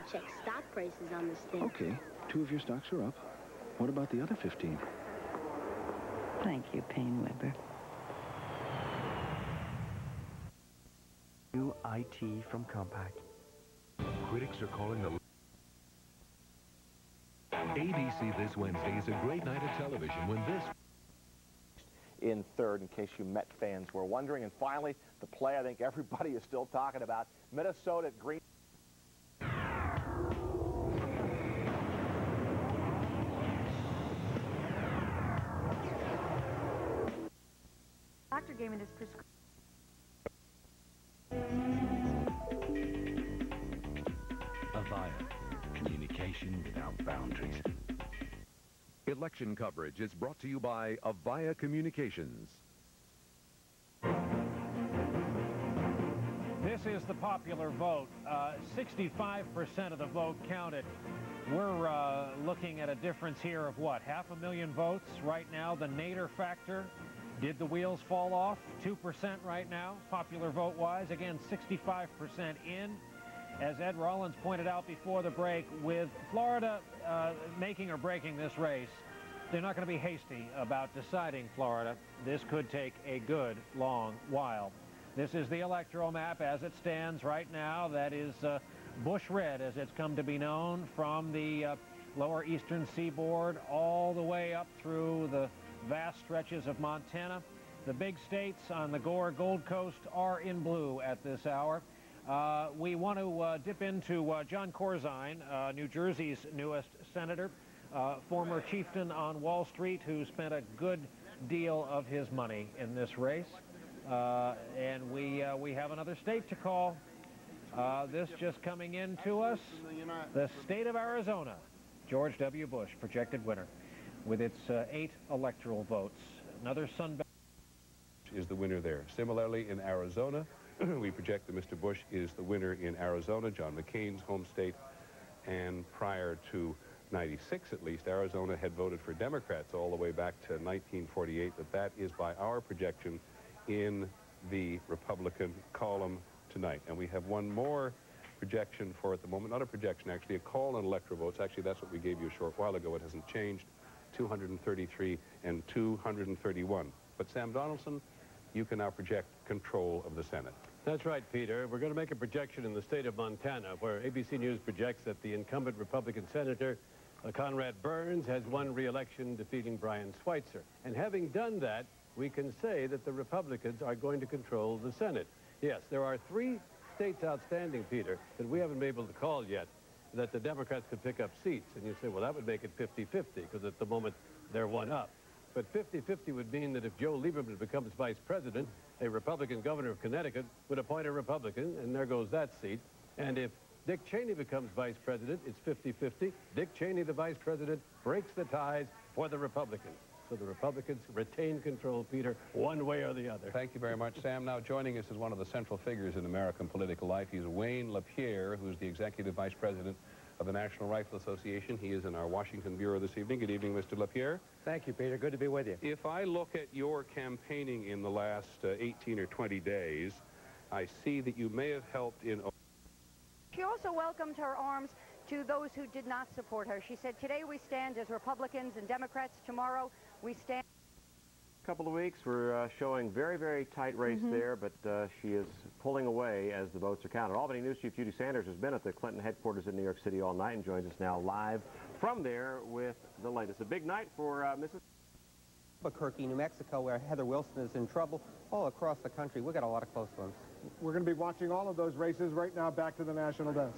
to check stock prices on this thing. Okay, 2 of your stocks are up. What about the other 15? Thank you, Paine-Webber. New IT from Compaq. Critics are calling the ABC this Wednesday is a great night of television when this in third, in case you Met fans were wondering. And finally, the play I think everybody is still talking about, Minnesota at Green. Doctor gave me this prescription. Avaya, communication without boundaries. Election coverage is brought to you by Avaya Communications. This is the popular vote. 65% of the vote counted. We're looking at a difference here of what? 500,000 votes right now. The Nader factor. Did the wheels fall off? 2% right now, popular vote-wise. Again, 65% in. As Ed Rollins pointed out before the break, with Florida making or breaking this race, they're not going to be hasty about deciding Florida. This could take a good long while. This is the electoral map as it stands right now. That is Bush red, as it's come to be known, from the lower eastern seaboard all the way up through the vast stretches of Montana. The big states on the Gore Gold Coast are in blue at this hour. We want to dip into John Corzine, New Jersey's newest senator, former chieftain on Wall Street who spent a good deal of his money in this race. And we have another state to call. This just coming in to us, the state of Arizona. George W. Bush, projected winner, with its 8 electoral votes. Another Sunbelt is the winner there. Similarly, in Arizona, we project that Mr. Bush is the winner in Arizona, John McCain's home state. And prior to 96, at least, Arizona had voted for Democrats all the way back to 1948, but that is by our projection in the Republican column tonight. And we have one more projection for at the moment, not a projection actually, a call on electoral votes. Actually, that's what we gave you a short while ago. It hasn't changed, 233 and 231. But Sam Donaldson, you can now project control of the Senate. That's right, Peter. We're going to make a projection in the state of Montana, where ABC News projects that the incumbent Republican senator, Conrad Burns, has won re-election, defeating Brian Schweitzer. And having done that, we can say that the Republicans are going to control the Senate. Yes, there are 3 states outstanding, Peter, that we haven't been able to call yet, that the Democrats could pick up seats. And you say, well, that would make it 50-50, because at the moment, they're 1 up. But 50-50 would mean that if Joe Lieberman becomes vice president, a Republican governor of Connecticut would appoint a Republican, and there goes that seat. And if Dick Cheney becomes vice president, it's 50-50. Dick Cheney, the vice president, breaks the ties for the Republicans. So the Republicans retain control, Peter, one way or the other. Thank you very much, Sam. Now joining us is one of the central figures in American political life. He's Wayne LaPierre, who's the executive vice president of the National Rifle Association. He is in our Washington bureau this evening. Good evening, Mr. LaPierre. Thank you, Peter. Good to be with you. If I look at your campaigning in the last 18 or 20 days, I see that you may have helped in... She also welcomed her arms to those who did not support her. She said, today we stand as Republicans and Democrats. Tomorrow we stand... Couple of weeks, we're showing very, very tight race there, but she is pulling away as the votes are counted. Albany News Chief Judy Sanders has been at the Clinton headquarters in New York City all night and joins us now live from there with the latest. A big night for Mrs. Albuquerque, New Mexico, where Heather Wilson is in trouble. All across the country, we got a lot of close ones. We're going to be watching all of those races right now. Back to the national desk.